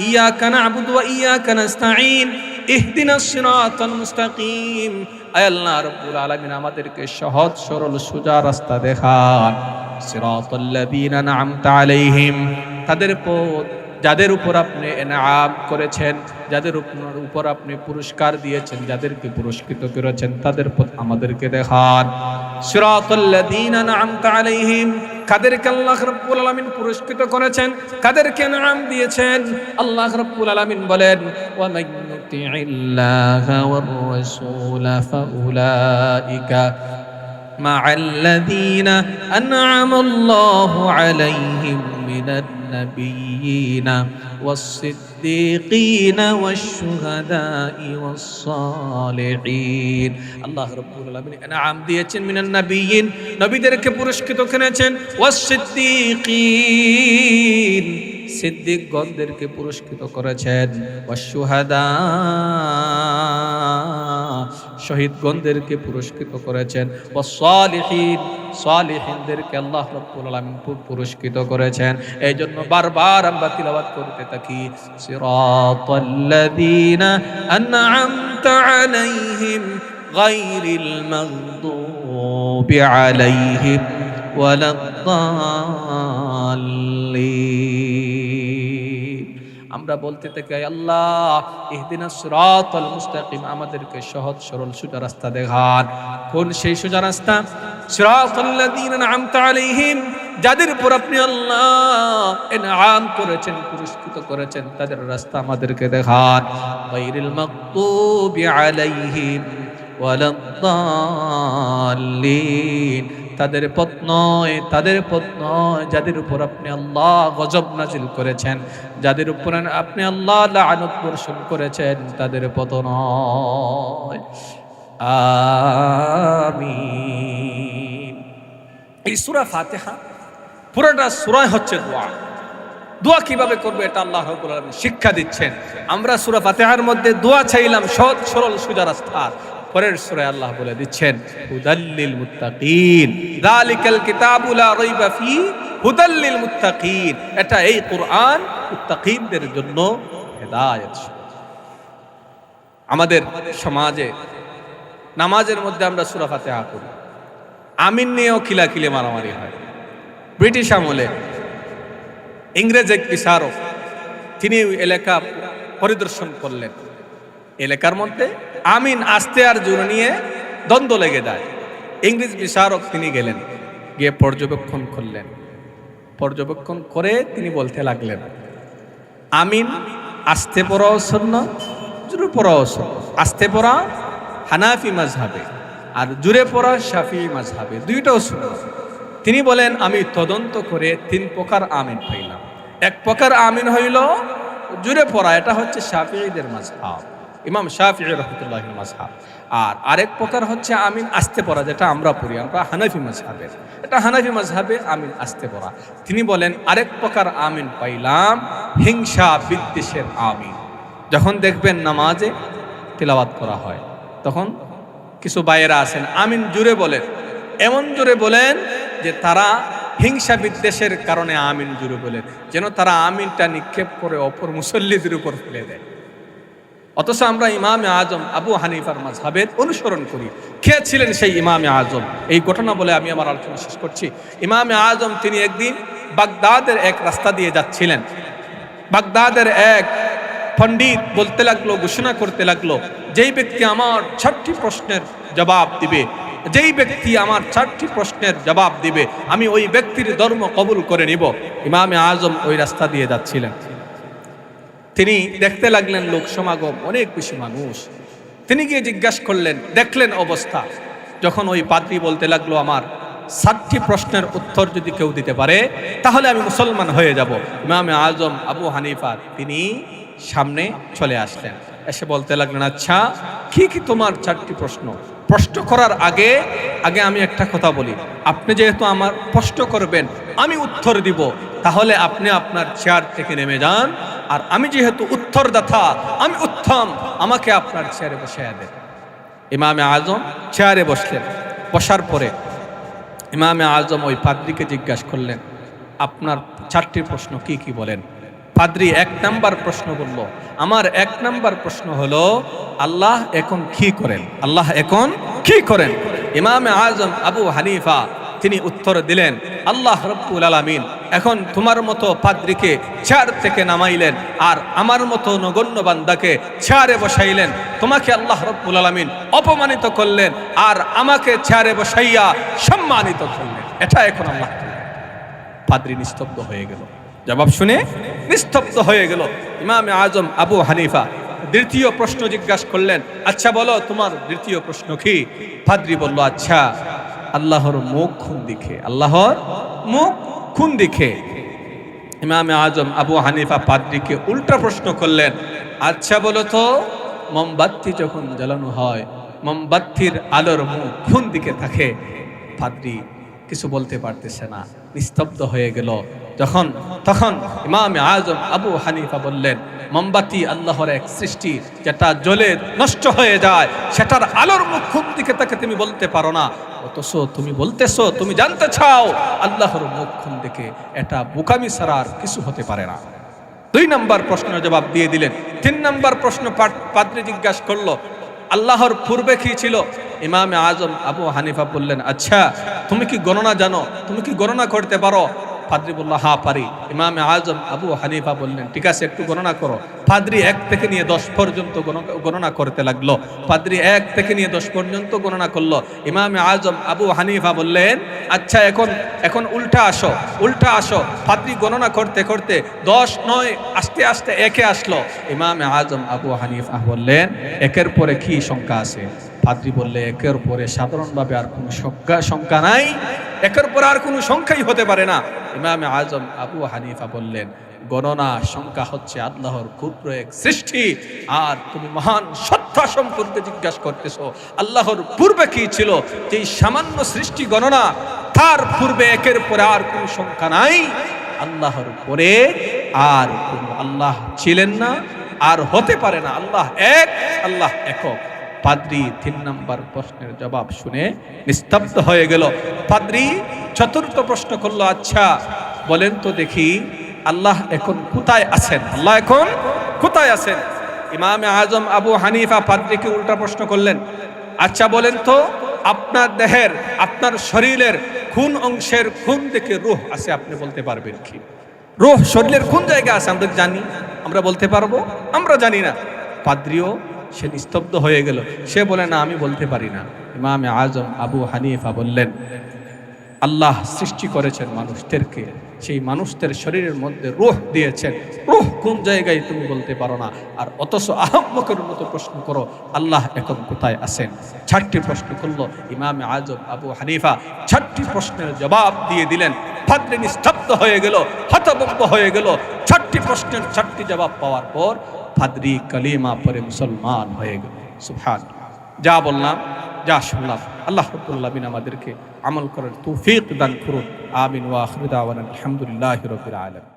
[SPEAKER 1] ইয়াকা না'বুদু ওয়া ইয়াকা নাস্তাঈন, ইহদিনাস সিরাতাল মুস্তাকিম। আয় আল্লাহ রাব্বুল আলামিন, আমাদেরকে সহজ সরল সোজা রাস্তা দেখান। সিরাতাল লাযীনা আন'আমতা আলাইহিম, তাদের পথ যাদের উপর আপনি ইনআম করেছেন, যাদের উপর আপনি পুরস্কার দিয়েছেন, যাদেরকে পুরস্কৃত করেছেন, তাদের পথ আমাদেরকে দেখান। সিরাতাল লাযীনা আন'আমতা আলাইহিম, কাদেরকে আল্লাহ রাব্বুল আলামিন পুরস্কৃত করেছেন, কাদেরকে ইনআম দিয়েছেন। আল্লাহ রাব্বুল আলামিন বলেন ওয়া মান ইউতি'িল্লাহা ওয়ার রাসূলা ফাউলাইকা মা'আল্লাযীনা আন'আমাল্লাহু আলাইহিম মিনান নাবিয়্যিনা ওয়াস-সিদ্দীকীনা ওয়াশ-শুহাদা'i ওয়াস-সালিহিন। আল্লাহ রাব্বুল আলামিন ইনআম দিয়েছেন মিনান নাবিয়্যিন, নবীদেরকে পুরস্কৃত করেছেন, ওয়াস-সিদ্দীকীন, সিদ্দিকগণদেরকে পুরস্কৃত করেছেন, ওয়াশ-শুহাদা, শহীদগণদেরকে পুরস্কৃত করেছেন, ওয়াস-সালিহিন, সালিহিনদেরকে আল্লাহ রাব্বুল আলামিন পুরস্কৃত করেছেন। এই জন্য বারবার আমরা তিলাওয়াত করতে থাকি সিরাতাল্লাযীনা আন'আমতা আলাইহিম গায়রিল মাগদুবি আলাইহিম ওয়ালাদ-দাল্লিন। আমরা বলতে থাকি আল্লাহ ইহদিনাস সিরাতাল মুস্তাকিম, আমাদেরকে সহজ সরল সোজা রাস্তা দেখান। কোন সেই সোজা রাস্তা? সিরাতাল্লাযীনা আন'আমতা আলাইহিম, যাদের উপর আপনি আল্লাহ ইনআম করেছেন, পুরস্কৃত করেছেন, তাদের রাস্তা আমাদেরকে দেখান। গায়রিল মাগদুবি আলাইহিম ওয়ালাদ-দাল্লিন, তাদের পথ নয়, তাদের পথ নয় যাদের উপর আপনি আল্লাহ গজব নাজিল করেছেন, যাদের উপর আপনি আল্লাহ লাআনত বর্ষণ করেছেন, তাদের পথ নয়। আমিন। এই সূরা ফাতিহা পুরোটা সূরাই হচ্ছে দোয়া। দোয়া কিভাবে করবে এটা আল্লাহ রাব্বুল আলামিন শিক্ষা দিচ্ছেন। আমরা সূরা ফাতিহার মধ্যে দোয়া চাইলাম সহজ সরল সোজা রাস্তার। পরের সূরায় আল্লাহ বলে দিচ্ছেন হুদাল্লিল মুত্তাকিন, যালিকাল কিতাবু লা রাইবা ফি হুদাল্লিল মুত্তাকিন। এটা এই কোরআন মুত্তাকিনদের জন্য হেদায়েত। আমাদের সমাজে নামাজের মধ্যে আমরা সূরা ফাতিহা করি, আমিন নিয়েও খিলাখিলি মারামারি হয়। ব্রিটিশ আমলে ইংরেজ এক বিচারক তিনি এলাকা পরিদর্শন করলেন। এলাকার মধ্যে আমিন আস্তে আর জোরে নিয়ে দ্বন্দ্ব লেগে যায়। ইংরেজ বিচারক তিনি গেলেন, গিয়ে পর্যবেক্ষণ করলেন। পর্যবেক্ষণ করে তিনি বলতে লাগলেন আমিন আস্তে পড়াও সুন্নাত, জোরে পড়াও সুন্নাত। আস্তে পড়া হানাফি মাযহাবে আর জোরে পড়া শাফিঈ মাযহাবে, দুইটাও সুন্নাত। তিনি বলেন আমি তদন্ত করে 3 প্রকার আমিন পাইলাম। এক প্রকার আমিন হইল জোরে পড়া, এটা হচ্ছে শাফিঈদের মাযহাব, ইমাম শাফিঈ রাহমাতুল্লাহির মাযহাব। আর আরেক প্রকার হচ্ছে আমিন আস্তে পড়া, যেটা আমরা পড়ি, আমরা হানাফি মাযহাবের, এটা হানাফি মাযহাবে আমিন আস্তে পড়া। তিনি বলেন আরেক প্রকার আমিন পাইলাম হিংসা বিদ্বেষের আমিন। যখন দেখবেন নামাজে তিলাওয়াত করা হয় তখন কিছু ভাইয়েরা আছেন আমিন জোরে বলেন, এমন জোরে বলেন যে তারা হিংসা বিদ্বেষের কারণে আমিন জোরে বলেন, যেন তারা আমিনটা নিক্ষেপ করে অপর মুসল্লিদের উপর ফেলে দেয়। অথচ আমরা ইমামে আজম আবু হানিফার মাযহাবের অনুসরণ করি। কে ছিলেন সেই ইমামে আজম? এই ঘটনা বলে আমি আমার আলোচনা শেষ করছি। ইমামে আজম তিনি একদিন বাগদাদের এক রাস্তা দিয়ে যাচ্ছিলেন। বাগদাদের এক পণ্ডিত বলতে লাগলো, ঘোষণা করতে লাগলো, যেই ব্যক্তি আমার 6টি প্রশ্নের জবাব দিবে, যেই ব্যক্তি আমার 4টি প্রশ্নের জবাব দিবে, আমি ওই ব্যক্তির ধর্ম কবুল করে নিব। ইমামে আজম ওই রাস্তা দিয়ে যাচ্ছিলেন। তিনি দেখতে লাগলেন লোক সমাগম, অনেক বেশি মানুষ। তিনি গিয়ে জিজ্ঞাসা করলেন, দেখলেন অবস্থা। যখন ওই পাদ্রী বলতে লাগলো, আমার 7টি প্রশ্নের উত্তর যদি কেউ দিতে পারে তাহলে আমি মুসলমান হয়ে যাব। ইমামে আজম আবু হানিফা তিনি সামনে চলে আসলেন, এসে বলতে লাগলেন, আচ্ছা কি কি তোমার 4টি প্রশ্ন? প্রশ্ন করার আগে আমি একটা কথা বলি, আপনি যেহেতু আমার প্রশ্ন করবেন, আমি উত্তর দিব, তাহলে আপনি আপনার চেয়ার থেকে নেমে যান, আর আমি যেহেতু উত্তরদাতা, আমি উত্তম, আমাকে আপনার চেয়ারে বসাইয়া দেন। ইমামে আজম চেয়ারে বসলেন। বসার পরে ইমামে আজম ওই পাদ্রীকে জিজ্ঞাসা করলেন, আপনার 4টি প্রশ্ন কি কি বলেন? পাদ্রী 1 নাম্বার প্রশ্ন বলল, আমার 1 নাম্বার প্রশ্ন হলো, আল্লাহ এখন কি করেন? আল্লাহ এখন কি করেন? ইমামে আজম আবু হানিফা তিনি উত্তর দিলেন, আল্লাহ রব্বুল আলামিন এখন তোমার মতো পাদ্রীকে চেয়ার থেকে নামাইলেন, আর আমার মতো নগণ্য বান্দাকে চেয়ারে বসাইলেন। তোমাকে আল্লাহ রব্বুল আলামিন অপমানিত করলেন, আর আমাকে চেয়ারে বসাইয়া সম্মানিত করলেন। এটা এখন আল্লাহ। পাদ্রী নিস্তব্ধ হয়ে গেল, জবাব শুনে নিস্তব্ধ হয়ে গেল। ইমামে আজম আবু হানিফা দ্বিতীয় প্রশ্ন জিজ্ঞাসা করলেন, আচ্ছা বলো তোমার দ্বিতীয় প্রশ্ন কি? পাদ্রী বলল, আচ্ছা আল্লাহর মুখ কোন দিকে? আল্লাহর মুখ কোন দিকে? ইমামে আজম আবু হানিফা পাদ্রীকে উল্টা প্রশ্ন করলেন, আচ্ছা বলো তো, মোমবাতি যখন জ্বালানো হয়, মোমবাতির আলোর মুখ কোন দিকে থাকে? পাদ্রী কিছু বলতে পারতেছে না, নিস্তব্ধ হয়ে গেল। তখন ইমামে আজম আবু হানিফা বললেন, মোমবাতি আল্লাহর এক সৃষ্টি, যেটা জ্বলে নষ্ট হয়ে যায়, সেটার আলোর মুখ কোন দিকে থাকে তুমি বলতে পারো না, অথচ তুমি বলতেছো তুমি জানতে চাও আল্লাহর মুখ কোন দিকে। এটা বোকামি ছাড়া আর কিছু হতে পারে না। 2 নাম্বার প্রশ্নের জবাব দিয়ে দিলেন। 3 নাম্বার প্রশ্ন পাদ্রী জিজ্ঞাসা করলো, আল্লাহর পূর্বে কি ছিল? ইমামে আজম আবু হানিফা বললেন, আচ্ছা তুমি কি গণনা জানো? তুমি কি গণনা করতে পারো? পাদ্রী বলল, হ্যাঁ পারি। ইমামে আজম আবু হানিফা বললেন, ঠিক আছে একটু গণনা করো। পাদ্রী 1 থেকে নিয়ে 10 পর্যন্ত গণনা করতে লাগলো। পাদ্রী 1 থেকে নিয়ে 10 পর্যন্ত গণনা করলো। ইমামে আজম আবু হানিফা বললেন, আচ্ছা এখন উল্টা আসো। পাদ্রী গণনা করতে করতে 10 নয়, আস্তে আস্তে 1-এ আসলো। ইমামে আজম আবু হানিফা বললেন, 1-এর পরে কি সংখ্যা আছে? পাদ্রী বললে, 1-এর পরে সাধারণভাবে আর কোনো সংখ্যা নাই, 1-এর পরে আর কোনো সংখ্যাই হতে পারে না। ইমামে আজম আবু হানিফা বললেন, গণনা সংখ্যা হচ্ছে আল্লাহর ক্ষুদ্র এক সৃষ্টি, আর তুমি মহান সত্তা সম্পর্কে জিজ্ঞাসা করতেছো আল্লাহর পূর্বে কি ছিল? যে সামান্য সৃষ্টি গণনা, তার পূর্বে 1-এর পরে আর কোনো সংখ্যা নাই। আল্লাহর পরে আর কোনো আল্লাহ ছিলেন না, আর হতে পারে না। আল্লাহ এক, আল্লাহ একক। পাদ্রী 3 নাম্বার প্রশ্নের জবাব শুনে নিস্তব্ধ হয়ে গেল। পাদ্রী 4র্থ প্রশ্ন করলো, আচ্ছা বলেন তো দেখি আল্লাহ এখন কোথায় আছেন? আল্লাহ এখন কোথায় আছেন? ইমামে আজম আবু হানিফা পাদ্রীকে উল্টা প্রশ্ন করলেন, আচ্ছা বলেন তো আপনার দেহের, আপনার শরীরের কোন অংশের কোন দিকে রূহ আছে? আপনি বলতে পারবেন কি? রূহ শরীরের কোন জায়গায় আছে আমরা জানি, আমরা বলতে পারবো? আমরা জানি না। পাদ্রীও সে নিস্তব্ধ হয়ে গেল, সে বলে, না আমি বলতে পারি না। ইমামে আজম আবু হানিফা বললেন, আল্লাহ সৃষ্টি করেছেন মানুষদেরকে, সেই মানুষদের শরীরের মধ্যে রূহ দিয়েছেন, রূহ কোন জায়গায় তুমি বলতে পারো না, আর অথচ আহম্মকের মতো প্রশ্ন করো আল্লাহ এখন কোথায় আছেন? 4টি প্রশ্ন করলো ইমামে আজম আবু হানিফা, 4টি প্রশ্নের জবাব দিয়ে দিলেন। পাদ্রী নিস্তব্ধ হয়ে গেল, হতভম্ব হয়ে গেল। 4টি প্রশ্নের 4টি জবাব পাওয়ার পর পাদ্রী কালিমা পড়ে মুসলমান হয়ে গেল। সুবহানাল্লাহ। যা বললাম, যা শুনলাম, আল্লাহ রাব্বুল আলামিন আমাদেরকে আমল করার তৌফিক দান করুন। আমিন ওয়া আখিরু দাওয়ানা আলহামদুলিল্লাহি রাব্বিল আলামিন।